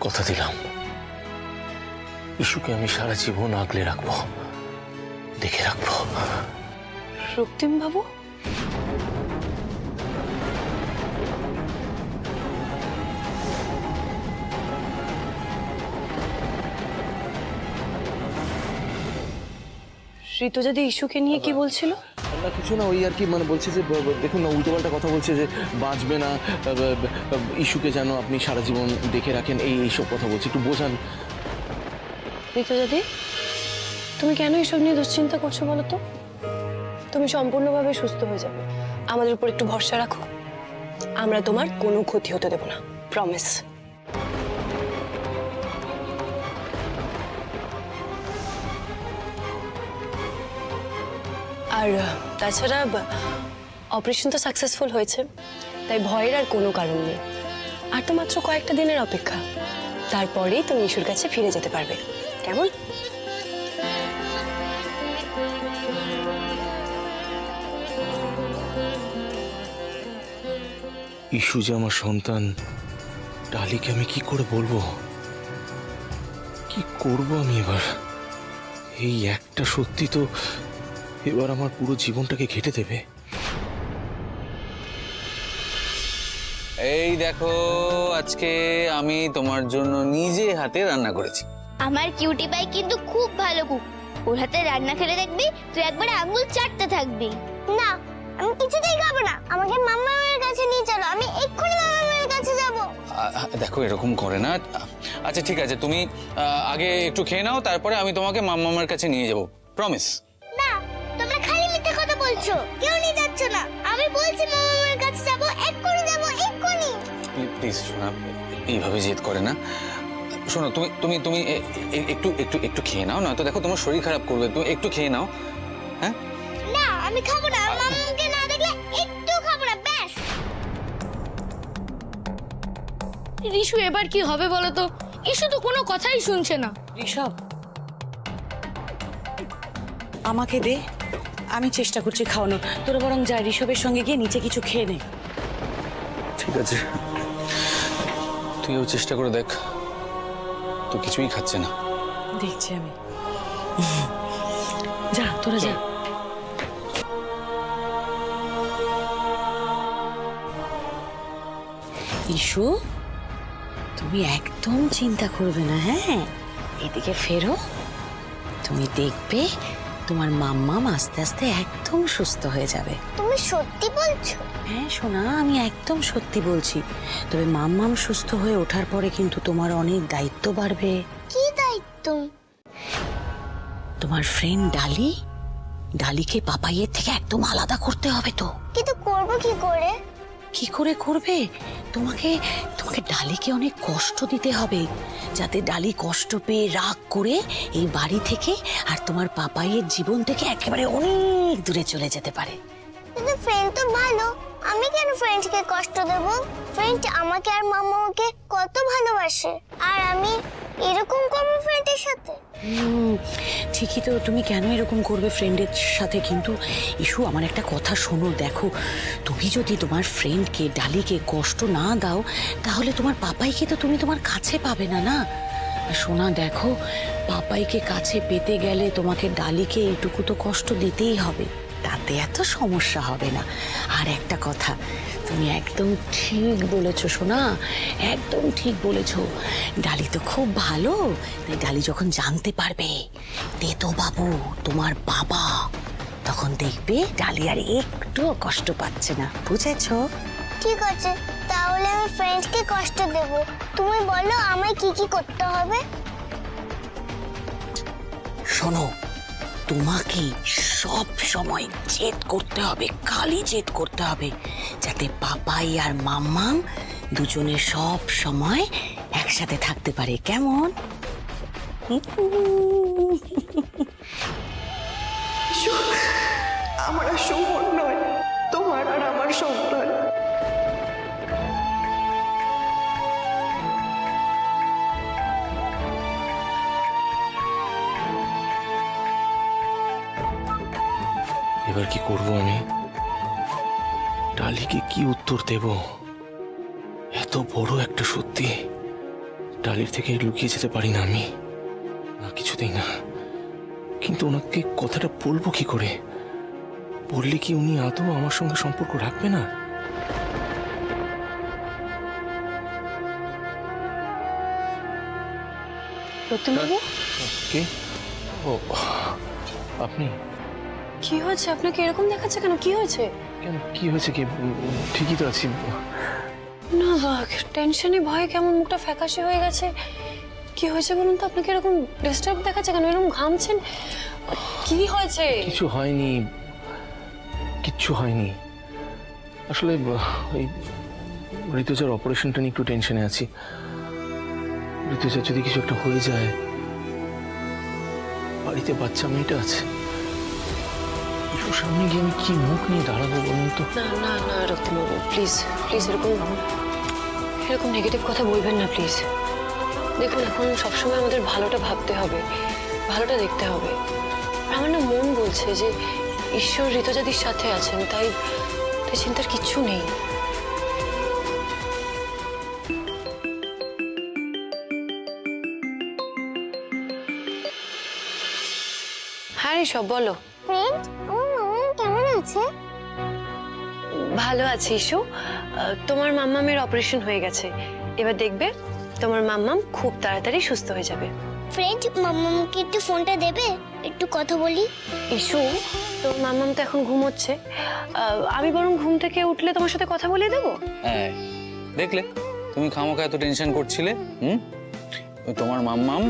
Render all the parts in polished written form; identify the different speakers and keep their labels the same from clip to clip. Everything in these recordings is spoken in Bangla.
Speaker 1: কথা দিলাম ইস্যুকে আমি সারা জীবন আগলে রাখবো, দেখে রাখবো।
Speaker 2: রক্তিম বাবু, ঋতুজাদি ইস্যুকে নিয়ে কি বলছিল?
Speaker 1: না কিছু না, ওই আর কি মানে বলছে যে দেখুন না উল্টোপাল্টা কথা বলছে যে বাঁচবে না, ইস্যুকে যেন আপনি সারা জীবন দেখে রাখেন, এইসব কথা বলছে, একটু বোঝান।
Speaker 2: ঋতুজাদি, তুমি কেন এসব নিয়ে দুশ্চিন্তা করছো বলো তো? তুমি সম্পূর্ণভাবে সুস্থ হয়ে যাবে, আমাদের উপর একটু ভরসা রাখো। আমরা তোমার কোনো ক্ষতি হতে দেব না, প্রমিস। আর তাছাড়া অপারেশন তো সাকসেসফুল হয়েছে, তাই ভয়ের আর কোনো কারণ নেই। আর তো মাত্র কয়েকটা দিনের অপেক্ষা, তারপরেই তুমি ইস্যুর কাছে ফিরে যেতে পারবে। কেমন?
Speaker 1: ইস্যু যে আমার সন্তান, ডালিকে আমি কি করে বলবো? কি করব আমি এবার? এই একটা সত্যি তো এবার আমার পুরো জীবনটাকে ঘেঁটে দেবে।
Speaker 3: এই দেখো, আজকে আমি তোমার জন্য নিজে হাতে রান্না করেছি।
Speaker 4: আমার কিউটি পাই কিন্তু খুব ভালো কুক। ওর হাতে রান্না খেলে দেখবি তুই একবারে আঙুল চাটতে থাকবি। না, আমি কিছুতেই খাবো না। আমাকে মাম্মা মায়ের কাছে নিয়ে চলো, আমি এক্ষুনি মাম্মা মায়ের কাছে যাব।
Speaker 3: দেখো এরকম করে না। আচ্ছা ঠিক আছে, তুমি আগে একটু খেয়ে নাও, তারপরে আমি তোমাকে মাম্মার কাছে নিয়ে যাব, প্রমিস।
Speaker 4: না, তোমরা খালি মিথ্যে কথা বলছো, কেউ নিয়ে যাচ্ছ না। আমি বলছি মাম্মা মায়ের কাছে যাব, এক্ষুনি যাব, এক্ষুনি।
Speaker 3: প্লিজ শোনা, এইভাবে জেদ করে না। শোনো, তুমি তুমি তুমি একটু একটু একটু খেয়ে নাও, নয়তো দেখো তোমার শরীর খারাপ করবে। তুমি একটু খেয়ে নাও। হ্যাঁ
Speaker 4: না, আমি খাবো না। মাম্মাকে না দেখলে একটু খাবো না, ব্যাস।
Speaker 5: ঋষু এবার কি হবে বলো তো? ইস্যু তো কোনো কথাই শুনছে না।
Speaker 6: ঋষভ, আমাকে দে, আমি চেষ্টা করছি খাওয়ানোর। তোরা বরং যা, ঋষভের সঙ্গে গিয়ে নিচে কিছু খেয়ে নে।
Speaker 3: ঠিক আছে, তুইও চেষ্টা করে দেখ। তো কিছুই খাচ্ছে না।
Speaker 6: দেখছি আমি। যা, তোরা যা। ইস্যু, তুমি একদম চিন্তা করবে না, হ্যাঁ? এদিকে ফেরো, তুমি দেখবে তোমার মাম্মাম আস্তে আস্তে একদম সুস্থ হয়ে যাবে।
Speaker 4: তুমি সত্যি বলছো?
Speaker 6: হ্যাঁ সোনা, আমি একদম সত্যি বলছি। তবে মাম্মাম সুস্থ হয়ে ওঠার পরে কিন্তু তোমার অনেক দায়িত্ব বাড়বে।
Speaker 4: কি দায়িত্ব?
Speaker 6: তোমার ফ্রেন্ড ডালি, ডালিকে পাপাইয়ের থেকে একদম আলাদা করতে হবে তো।
Speaker 4: কিন্তু করব কি করে?
Speaker 6: কি করে করবে? তোমাকে তোমাকে ডালিকে অনেক কষ্ট দিতে হবে, যাতে ডালি কষ্ট পেয়ে রাগ করে এই বাড়ি থেকে আর তোমার পাপাইয়ের জীবন থেকে একেবারে অনেক দূরে চলে যেতে পারে।
Speaker 4: কিন্তু ফ্রেন্ড তো ভালো, আমি কেন ফ্রেন্ডকে কষ্ট দেব? ফ্রেন্ড আমাকে আর মাম্মাকে কত ভালোবাসে, আর আমি এরকম করব ফ্রেন্ডের সাথে?
Speaker 6: ঠিকই তো, তুমি কেন এরকম করবে ফ্রেন্ডের সাথে? কিন্তু ইস্যু, আমার একটা কথা শোনো, দেখো, তুমি যদি তোমার ফ্রেন্ডকে ডালিকে কষ্ট না দাও, তাহলে তোমার পাপাইকে তো তুমি তোমার কাছে পাবে না, না? সোনা দেখো, পাপাইকে কাছে পেতে গেলে তোমাকে ডালিকে এইটুকু তো কষ্ট দিতেই হবে, তাতে এত সমস্যা হবে না। আর একটা কথা, তুমি একদম ঠিক বলেছো সোনা, একদম ঠিক বলেছো। ডালি তো খুব ভালো, তাই ডালি যখন জানতে পারবে তেতো বাবু তোমার বাবা, তখন দেখবে ডালি আর একটুও কষ্ট পাচ্ছে না, বুঝেছো?
Speaker 4: ঠিক আছে, তাহলে আমি ফ্রেন্ডকে কষ্ট দেব। তুমি বলো আমায় কি কি করতে হবে?
Speaker 6: শোনো, তোমাকে সব সময় জেদ করতে হবে, খালি জেদ করতে হবে, যাতে পাপাই আর মাম্মাম দুজনে সব সময় একসাথে থাকতে পারে, কেমন?
Speaker 7: আমার আর সুমন নয়, তোমার আর আমার সন্তান।
Speaker 1: এবার কি করব আমি? ডালিকে কি উত্তর দেব? এত বড় একটা সত্যি ডালির থেকে লুকিয়ে যেতে পারি না আমি, না কিছুতেই না। কিন্তু ওনাকে কথাটা বলবো কি করে? বললে কি উনি আদৌ আমার সঙ্গে সম্পর্ক রাখবে না?
Speaker 2: রক্তিমবাবু,
Speaker 1: কে? ও আপনি?
Speaker 2: কি হয়েছে? আপনাকে এরকম দেখাচ্ছে কেন? কি হয়েছে?
Speaker 1: কেন, কি হয়েছে? কি ঠিকই তো আছি।
Speaker 2: না বাঘ, টেনশনে ভয়ে কেমন মুখটা ফ্যাকাশে হয়ে গেছে। কি হয়েছে বলুন তো? আপনাকে এরকম ডিস্টার্ব দেখাচ্ছে কেন? এরকম ঘামছেন, কি হয়েছে?
Speaker 1: কিছু হয়নি, কিচ্ছু হয়নি। আসলে ওই ঋতুজার অপারেশনটা নিয়ে একটু টেনশনে আছি। ঋতুজার যদি কিছু একটা হয়ে যায়, বাড়িতে বাচ্চা মেয়েটা আছে, ইসুর সামনে গিয়ে আমি কি মুখ নিয়ে দাঁড়াবো বলুন তো?
Speaker 2: না না না রক্তিমবাবু, প্লিজ প্লিজ এরকম নেগেটিভ কথা বলবেন না প্লিজ। দেখুন, এখন সবসময় আমাদের ভালোটা ভাবতে হবে, ভালোটা দেখতে হবে। আর আমার না মন বলছে যে ঈশ্বর ঋতুজাদির সাথে আছেন, তাই তাই চিন্তার কিচ্ছু নেই। হ্যাঁ ঋষভ, বলো।
Speaker 4: ফ্রেন্ড, আমার মাম্মা কেমন আছে?
Speaker 2: ভালো আছি ইস্যু। তোমার মাম্মামের অপারেশন হয়ে গেছে, এবার দেখবে তোমার মাম্মাম খুব তাড়াতাড়ি সুস্থ হয়ে যাবে।
Speaker 4: ফ্রেন্ড, মাম্মাকে একটু ফোনটা দেবে, একটু কথা বলি।
Speaker 2: ইস্যু, তোমার মাম্মাম তো এখন ঘুমোচ্ছে, আমি বরং ঘুম থেকে উঠলে তোমার সাথে কথা বলিয়ে দেবো।
Speaker 3: হ্যাঁ, দেখলে তুমি খামোখা এত টেনশন করছিলে। ওই তোমার মাম্মাম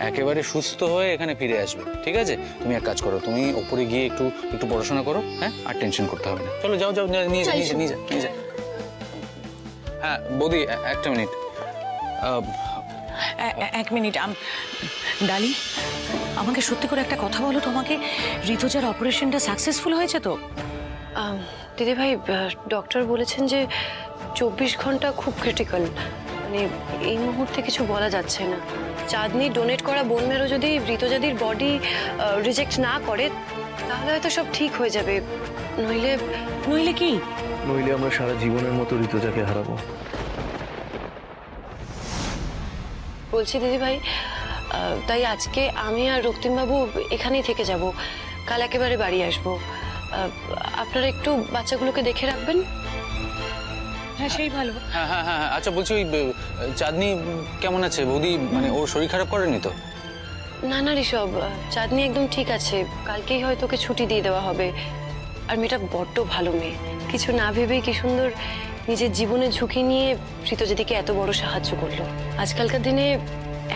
Speaker 3: একেবারে সুস্থ হয়ে এখানে ফিরে আসবে, ঠিক আছে? তুমি এক কাজ করো, তুমি ওপরে গিয়ে একটু একটু পড়াশোনা করো, হ্যাঁ? আর টেনশন করতে হবে না। চলো যাও যাও, নিয়ে যা নিয়ে যা নিয়ে যা। হ্যাঁ বৌদি, একটা মিনিট।
Speaker 6: এক মিনিট। ডালি, আমাকে সত্যি করে একটা কথা বলো, তোমাকে ঋতুজার অপারেশনটা সাকসেসফুল হয়েছে তো?
Speaker 2: দিদি ভাই, ডক্টর বলেছেন যে 24 ঘন্টা খুব ক্রিটিক্যাল, মানে এই মুহূর্তে কিছু বলা যাচ্ছে না। চাঁদনি ডোনেট করা বোন ম্যারো যদি ঋতুজাদির বডি রিজেক্ট না করে, তাহলে হয়তো সব ঠিক হয়ে যাবে। নইলে
Speaker 6: নইলে কি?
Speaker 1: নইলে আমরা সারা জীবনের মতো ঋতুজাকে হারাবো।
Speaker 2: বলছি দিদি ভাই, তাই আজকে আমি আর রক্তিমবাবু এখানেই থেকে যাব, কাল একেবারে বাড়ি আসবো। আপনারা একটু বাচ্চাগুলোকে দেখে রাখবেন।
Speaker 6: হ্যাঁ, সেই ভালো।
Speaker 3: হ্যাঁ হ্যাঁ হ্যাঁ, আচ্ছা বলছি, ওই চাঁদনি কেমন আছে বৌদি? মানে ওর শরীর খারাপ করেনি তো?
Speaker 2: না না ঋষভ, চাঁদনি একদম ঠিক আছে, কালকেই হয়তো ওকে ছুটি দিয়ে দেওয়া হবে। আর মেয়েটা বড্ড ভালো মেয়ে, কিছু না ভেবেই কি সুন্দর নিজের জীবনের ঝুঁকি নিয়ে ঋতুজাদিকে এত বড় সাহায্য করলো। আজকালকার দিনে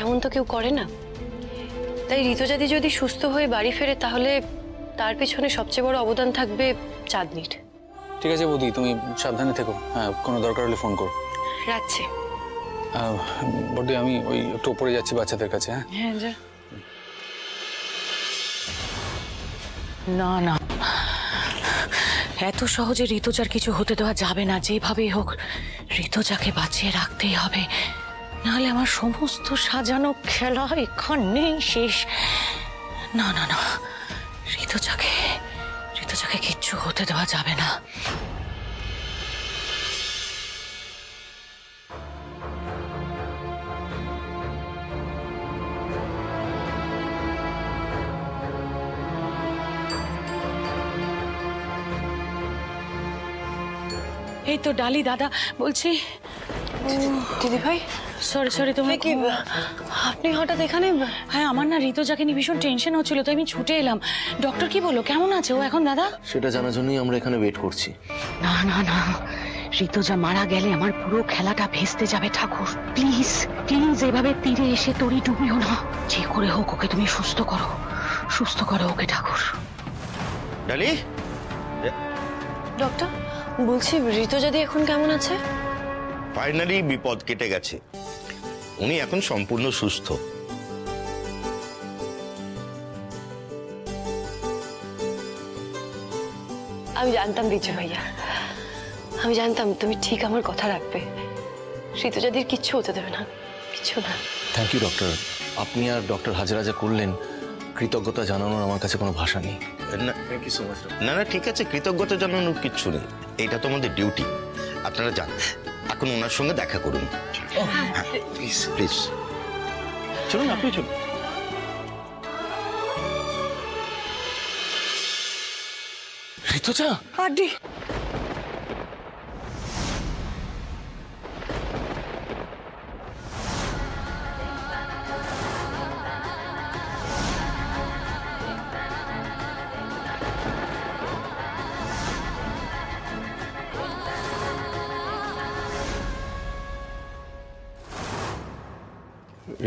Speaker 2: এমন তো কেউ করে না। তাই ঋতুজাদি যদি সুস্থ হয়ে বাড়ি ফেরে, তাহলে তার পিছনে সবচেয়ে বড় অবদান থাকবে চাঁদনির।
Speaker 3: ঠিক আছে বৌদি, তুমি সাবধানে থেকো। হ্যাঁ, কোনো দরকার হলে ফোন করো।
Speaker 2: রাখছি।
Speaker 3: বৌদি, আমি ওই একটু উপরে যাচ্ছি বাচ্চাদের কাছে। হ্যাঁ
Speaker 6: হ্যাঁ, যা। না না, এত সহজে ঋতুজার কিছু হতে দেওয়া যাবে না। যেভাবেই হোক ঋতুজাকে বাঁচিয়ে রাখতেই হবে, নাহলে আমার সমস্ত সাজানো খেলা এখানেই শেষ। না না না, ঋতুজাকে কিচ্ছু হতে দেওয়া যাবে না। এই তো ডালি দাদা, বলছি।
Speaker 2: দিদি ভাই,
Speaker 6: সরি তোমার
Speaker 2: কি আপনি হঠাৎ এখানে?
Speaker 6: হ্যাঁ, আমার না ঋতুজাকে নিয়ে ভীষণ টেনশন হচ্ছিল, তাই আমি ছুটে এলাম। ডক্টর কি বললো, কেমন আছে ও এখন দাদা?
Speaker 1: সেটা জানার জন্যই আমরা এখানে ওয়েট করছি।
Speaker 6: না না না, ঋতুজা মারা গেলে আমার পুরো খেলাটা ভেস্তে যাবে ঠাকুর। প্লিজ প্লিজ, এভাবে তীরে এসে তরি ডুবিও না। যে করে হোক ওকে তুমি সুস্থ করো ওকে ঠাকুর।
Speaker 8: ডালি,
Speaker 2: ডক্টর, বলছি ঋতুজাদি এখন কেমন আছে?
Speaker 8: ফাইনালি বিপদ কেটে গেছে, উনি এখন সম্পূর্ণ সুস্থ।
Speaker 2: আমি জানতাম রিচু ভাইয়া, আমি জানতাম তুমি ঠিক আমার কথা রাখবে। ঋতুজাদির কিচ্ছু হতে দেবে না, কিচ্ছু না।
Speaker 1: Thank you doctor. আপনি আর ডক্টর হাজরা যা করলেন, কৃতজ্ঞতা জানানোর আমার কাছে কোনো ভাষা নেই। Thank you so much.
Speaker 8: না না, ঠিক আছে, কৃতজ্ঞতা জানানোর কিচ্ছু নেই, এইটা তো আমাদের ডিউটি। আপনারা যান, এখন ওনার সঙ্গে দেখা করুন। Please please.
Speaker 1: চলুন আপনি চলুন। ঋতুজা,
Speaker 7: আড্ডি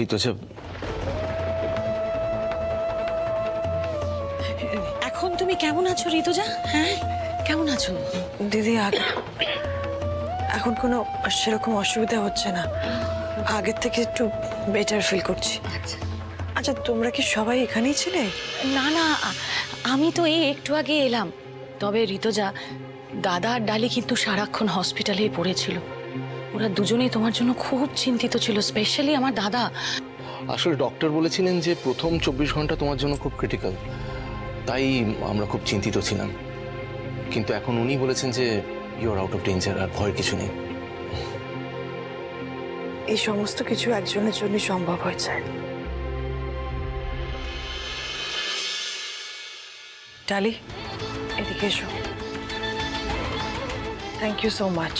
Speaker 1: ঋতুজা,
Speaker 6: এখন তুমি কেমন আছো ঋতুজা? হ্যাঁ, কেমন আছো?
Speaker 7: দিদি এখন কোনো সেরকম অসুবিধা হচ্ছে না, আগের থেকে একটু বেটার ফিল করছি। আচ্ছা তোমরা কি সবাই এখানেই ছিলে?
Speaker 6: না না, আমি তো এই একটু আগে এলাম। তবে ঋতুজা, দাদা আর ডালি কিন্তু সারাক্ষণ হসপিটালেই পড়েছিল। ওরা দুজনেই তোমার জন্য খুব চিন্তিত ছিল, স্পেশালি আমার দাদা।
Speaker 1: আসলে ডক্টর বলেছিলেন যে প্রথম 24 ঘন্টা তোমার জন্য খুব ক্রিটিক্যাল, তাই আমরা খুব চিন্তিত ছিলাম। কিন্তু এখন উনি বলেছেন যে you are out of danger, আর ভয়ের কিছু নেই।
Speaker 7: এই সমস্ত কিছু একজনের জন্য সম্ভব হয়েছে। ডালি, এদিকে এসো। Thank you so much.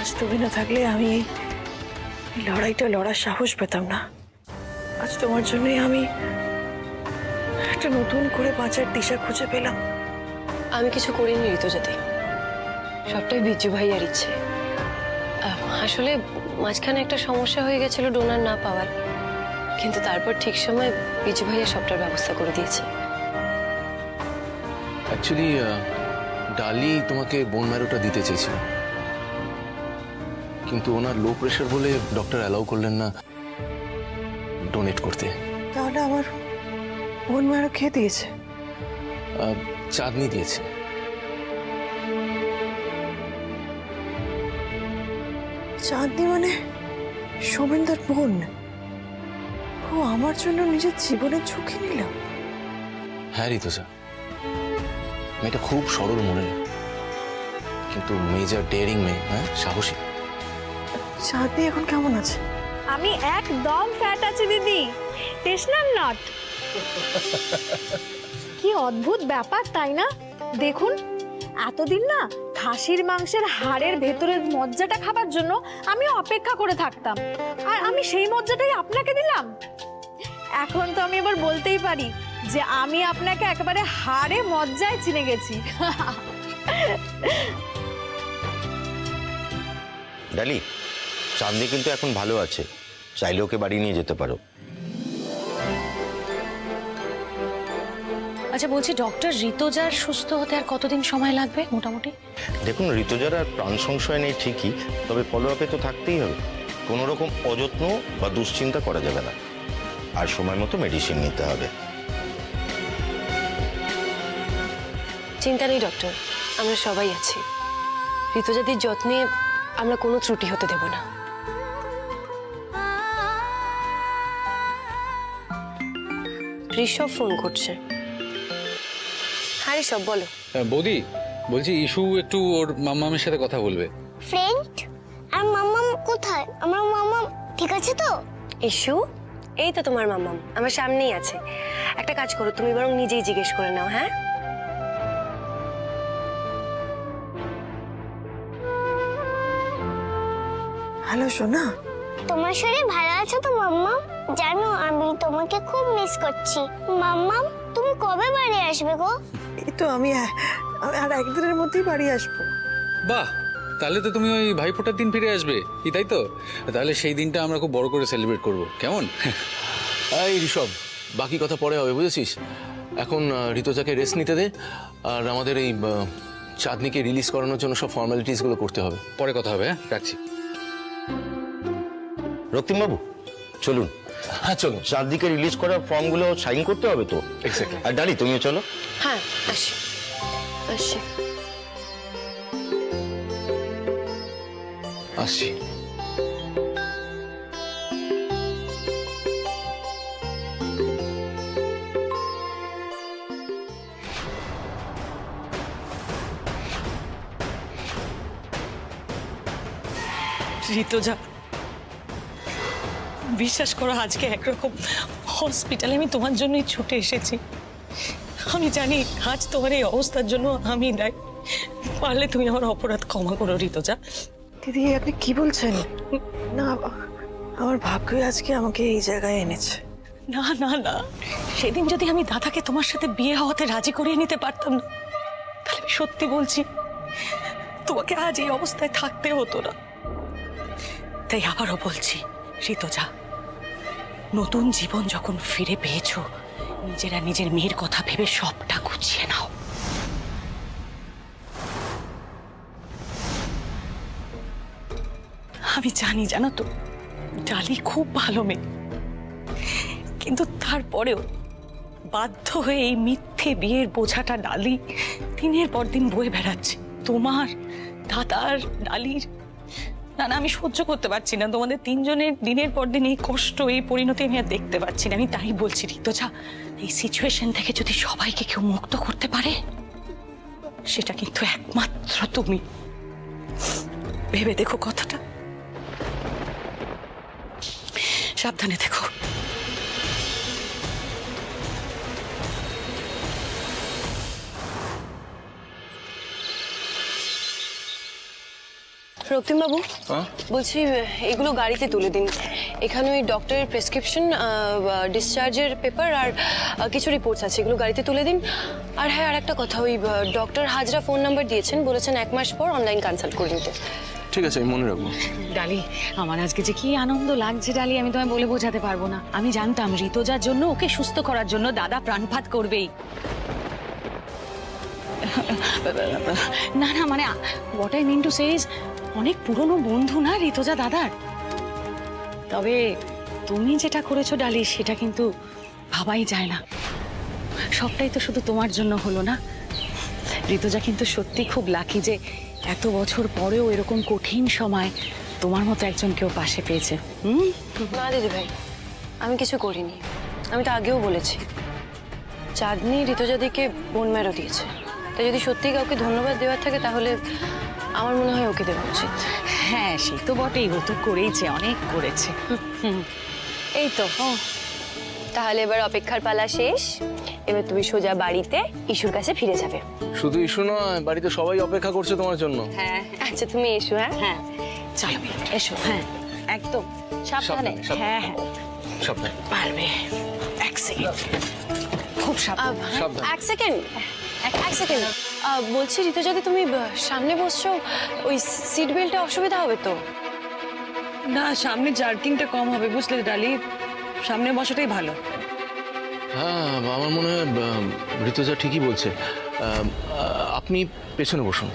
Speaker 7: আজ তুমি না থাকলে আমি এই লড়াইটা লড়ার সাহস পেতাম না। আজ তোমার জন্যই আমি একটা নতুন করে বাঁচার দিশা খুঁজে পেলাম।
Speaker 2: আমি কিছু করিনি ঋতুজাতে, সবটাই বিজ্জু ভাইয়ার ইচ্ছে। আসলে মাঝখানে একটা সমস্যা হয়ে গেছিল ডোনার না পাওয়ার, কিন্তু তারপর ঠিক সময় বিজ্জু ভাইয়া সবটার ব্যবস্থা করে দিয়েছে।
Speaker 1: অ্যাকচুয়ালি ডালি তোমাকে বোন ম্যারোটা দিতে চেয়েছিল, কিন্তু ওনার লো প্রেশার বলে ডক্টর অ্যালাউ করলেন না ডোনেট করতে।
Speaker 7: তাহলে আমার বোন মারও খেয়ে দিয়েছে?
Speaker 1: চাঁদনি দিয়েছে।
Speaker 7: চাঁদনি মানে শোভেন্দার বোন? ও আমার জন্য নিজের জীবনের ঝুঁকি নিল?
Speaker 1: হ্যাঁ ঋতুজা, মেয়েটা খুব সরল মনের, কিন্তু মেজর ডেয়ারিং মেয়ে, হ্যাঁ সাহসী।
Speaker 7: চাঁদনি এখন কেমন আছে?
Speaker 9: আমি একদম ফ্যাট আছি দিদি, টেশনাম নট। কি অদ্ভুত ব্যাপার তাই না? দেখুন, এতদিন না খাসির মাংসের হাড়ের ভেতরের মজ্জাটা খাবার জন্য আমি অপেক্ষা করে থাকতাম, আর আমি সেই মজ্জাটাই আপনাকে দিলাম। এখন তো আমি এবার বলতেই পারি যে আমি আপনাকে একেবারে হাড়ে মজ্জায় চিনে গেছি।
Speaker 8: ডালি, চাঁদনি কিন্তু এখন ভালো আছে, চাইলে ওকে বাড়ি নিয়ে যেতে পারো।
Speaker 6: আচ্ছা বলছি, ডক্টর ঋতুজার সুস্থ হতে আর কতদিন সময় লাগবে মোটামুটি?
Speaker 8: দেখুন, ঋতুজার আর প্রাণ সংশয় নেই ঠিকই, তবে ফলো আপে তো থাকতেই হবে। কোনো রকম অযত্ন বা দুশ্চিন্তা করা যাবে না, আর সময় মতো মেডিসিন নিতে হবে।
Speaker 2: চিন্তা নেই ডক্টর, আমরা সবাই আছি। ঋতুজাদির যত্নে আমরা কোনো ত্রুটি হতে দেব না। ঋষভ ফোন করছে। হ্যাঁ ঋষভ, বলো।
Speaker 3: বৌদি, বলছি ইস্যু একটু ওর মাম্মামের সাথে কথা বলবে।
Speaker 4: ফ্রেন্ড? আর মাম্মাম কোথায়? আমার মাম্মাম ঠিক আছে তো?
Speaker 2: ইস্যু? এই তো তোমার মাম্মাম আমার সামনেই আছে। একটা কাজ করো, তুমি বরং নিজেই জিজ্ঞেস করে নাও। হ্যাঁ,
Speaker 7: হ্যালো সোনা,
Speaker 4: তোমার শরীর ভালো আছে তো মাম্মাম? জানো আমি তোমাকে খুব মিস করছি। মাম্মাম, তুমি কবে বাড়ি আসবে গো?
Speaker 7: এই তো আমি আর একদিনের মধ্যেই বাড়ি আসবো।
Speaker 3: বাহ, তাহলে তো তুমি ওই ভাইফোঁটার দিন ফিরে আসবে, কি তাই তো? তাহলে সেই দিনটা আমরা খুব বড় করে সেলিব্রেট করব, কেমন?
Speaker 1: এই ঋষভ, বাকি কথা পরে হবে, বুঝেছিস? এখন ঋতুজাকে রেস্ট নিতে দে, আর আমাদের এই চাঁদনিকে রিলিজ করানোর জন্য সব ফর্মালিটিসগুলো করতে হবে।
Speaker 3: পরে কথা হবে, হ্যাঁ রাখছি।
Speaker 8: রক্তিমবাবু চলুন।
Speaker 1: হ্যাঁ চলুন।
Speaker 8: চাঁদনিকে রিলিজ করার ফর্মগুলো সাইন করতে হবে তো।
Speaker 1: এক্স্যাক্টলি।
Speaker 8: আর ডালি, তুমিও চলো।
Speaker 2: হ্যাঁ আসি আসি।
Speaker 1: আসছি।
Speaker 7: ঋতুজা,
Speaker 6: বিশ্বাস করো আজকে একরকম হসপিটালে আমি তোমার জন্যই ছুটে এসেছি। আমি জানি আজ তোমার এই অবস্থার জন্য আমি দায়ী। পারলে তুমি আমার অপরাধ ক্ষমা করো ঋতুজা।
Speaker 7: দিদি আপনি কি বলছেন? না, আমার ভাগ্যই আজকে আমাকে এই জায়গায় এনেছে।
Speaker 6: না না না, সেদিন যদি আমি দাদাকে তোমার সাথে বিয়ে হওয়াতে রাজি করিয়ে নিতে পারতাম না, তাহলে আমি সত্যি বলছি তোমাকে আজ এই অবস্থায় থাকতে হতো না। তাই আবারও বলছি ঋতুজা, নতুন জীবন যখন ফিরে পেয়েছো, নিজেরা নিজের মেয়ের কথা ভেবে সবটা গুছিয়ে নাও। আমি জানি জানো তো, ডালি খুব ভালো মেয়ে, কিন্তু তারপরেও বাধ্য হয়ে এই মিথ্যে বিয়ের বোঝাটা ডালি দিনের পর দিন বয়ে বেড়াচ্ছে তোমার, দাদার, ডালির। না না, আমি সহ্য করতে পারছি না তোমাদের তিনজনের দিনের পর দিন এই কষ্ট, এই পরিণতি আমি আর দেখতে পাচ্ছি না। আমি তাই বলছি ঋতুজা, এই সিচুয়েশন থেকে যদি সবাইকে কেউ মুক্ত করতে পারে, সেটা কিন্তু একমাত্র তুমি। ভেবে দেখো কথাটা, সাবধানে দেখো।
Speaker 2: রক্তিমবাবু, বলছি এগুলো গাড়িতে তুলে দিন। এখানে ওই ডক্টরের প্রেসক্রিপশন, ডিসচার্জের পেপার আর কিছু রিপোর্টস আছে, এগুলো গাড়িতে তুলে দিন। আর হ্যাঁ, আর একটা কথা, ওই ডক্টর হাজরা ফোন নাম্বার দিয়েছেন, বলেছেন 1 মাস পর অনলাইন কনসাল্ট করে নিতে।
Speaker 1: ঠিক আছে, আমি মনে রাখবো।
Speaker 6: ডালি, আমার আজকে যে কি আনন্দ লাগছে ডালি, আমি তোমায় বলে বোঝাতে পারবো না। আমি জানতাম ঋতুজার জন্য, ওকে সুস্থ করার জন্য দাদা প্রাণপাত করবেই। না না, মানে what I mean to say is, অনেক পুরনো বন্ধু না ঋতুজা দাদার। তবে তুমি যেটা করেছো ডালি, সেটা কিন্তু ভাবাই যায় না। সবটাই তো শুধু তোমার জন্য হলো না। ঋতুজা কিন্তু সত্যি খুব লাকি যে এত বছর পরেও এরকম কঠিন সময় তোমার মতো একজন কেউ পাশে পেয়েছে।
Speaker 2: না দিদি ভাই, আমি কিছু করিনি। আমি তো আগেও বলেছি, চাঁদনি ঋতুজাদিকে বোন মেরো দিয়েছে। তাই যদি সত্যি কাউকে ধন্যবাদ দেওয়ার থাকে, তাহলে আমার মনে হয় ওকে দেওয়া উচিত।
Speaker 6: হ্যাঁ, সে তো বটেই, ও তো করেইছে, অনেক করেছে।
Speaker 2: এই তো, তাহলে এবার অপেক্ষার পালা শেষ। এবার তুমি সোজা বাড়িতে ইস্যুর কাছে ফিরে যাবে।
Speaker 1: শুধু ইস্যু নয়, বাড়িতে সবাই অপেক্ষা করছে তোমার জন্য।
Speaker 2: হ্যাঁ, আচ্ছা তুমি এসো। হ্যাঁ
Speaker 6: হ্যাঁ, চলো এসো। হ্যাঁ একদম সাবধানে। হ্যাঁ হ্যাঁ,
Speaker 1: সাবধানে।
Speaker 6: পারবে। এক সেকেন্ড, খুব সাবধানে।
Speaker 2: এক সেকেন্ড, বলছি ঋতু, যদি তুমি সামনে বসছো, ওই সিট বেল্টে অসুবিধা হবে তো?
Speaker 6: না, সামনে জার্কিংটা কম হবে বুঝলে ডালি, সামনে বসাটাই ভালো।
Speaker 1: হ্যাঁ, আমার মনে হয় ঋতুজা ঠিকই বলছে। আপনি পেছনে বসুন।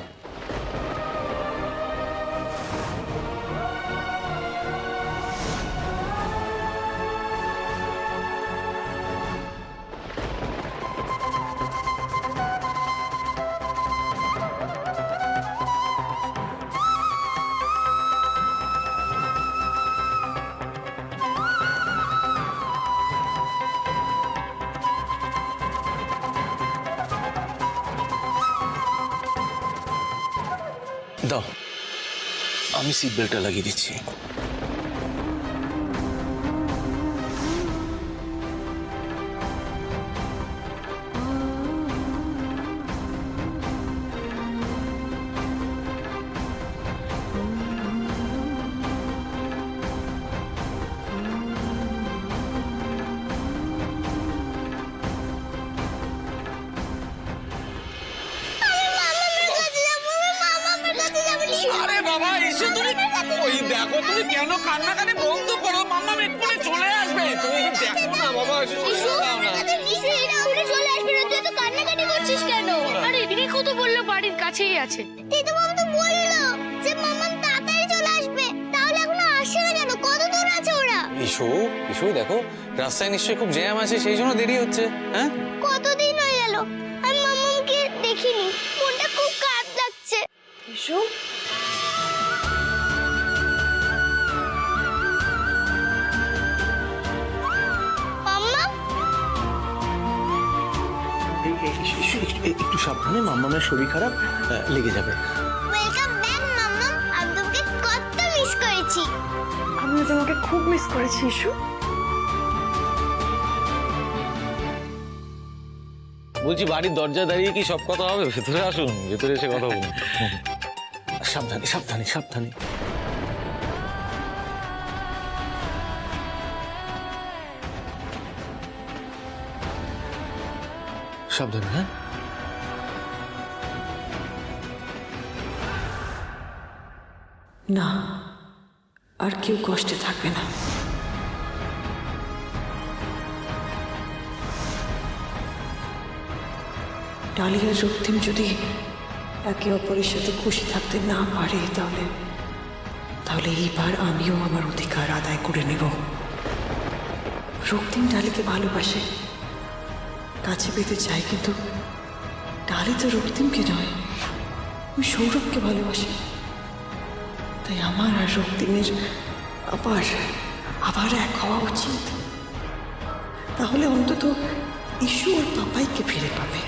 Speaker 1: দাও, আমি সিট বেল্টটা লাগিয়ে দিচ্ছি।
Speaker 3: আরে বাবা, এসো তুমি। ওই দেখো, তুমি কেন কান্নাকাটি বন্ধ করো? মাম্মা এক্ষুনি চলে আসবে, তুমি দেখো না বাবা।
Speaker 5: আরে রিকু তো বললো বাড়ির কাছেই আছে।
Speaker 4: দিদিমাম তো বললো যে মাম্মা তাড়াতাড়ি চলে আসবে, তাহলে এখনো আসছে না কেন? কত দূর আছে ওরা?
Speaker 3: ইসু দেখো, রাস্তায় নিশ্চয়ই খুব জ্যাম আছে, সেই জন্য দেরি হচ্ছে। হ্যাঁ,
Speaker 4: কতদিন হয়ে গেল আমি মাম্মাকে দেখিনি, মনটা খুব খারাপ লাগছে।
Speaker 7: ইসু,
Speaker 4: মাম্মা,
Speaker 1: একটু সাবধানে, মাম্মামের শরীর খারাপ, লেগে যাবে।
Speaker 4: ওয়েলকাম ব্যাক মাম্মা। আমি তোমাকে কত মিস করেছি।
Speaker 7: আমি আমিও তোমাকে খুব মিস করেছি ইস্যু।
Speaker 1: বলছি বাড়ির দরজা দাঁড়িয়ে কি সব কথা হবে? ভেতরে আসুন, ভেতরে এসে কথা বলুন। সাবধানে সাবধানে সাবধানে। সাবধানে, হ্যাঁ?
Speaker 7: না, আর কেউ কষ্টে থাকবে না। ডালি আর রক্তিম যদি একে অপরের সাথে খুশি থাকতে না পারে তাহলে এইবার আমিও আমার অধিকার আদায় করে নেব। রক্তিম ডালিকে ভালোবাসে, কাছে পেতে চায়, কিন্তু ডালি তো রক্তিমকে নয়, ওই সৌরভকে ভালোবাসে। তাই আমার আর রক্তিমের আবার এক হওয়া উচিত। তাহলে অন্তত ইস্যু ওর পাপাইকে ফিরে পাবে।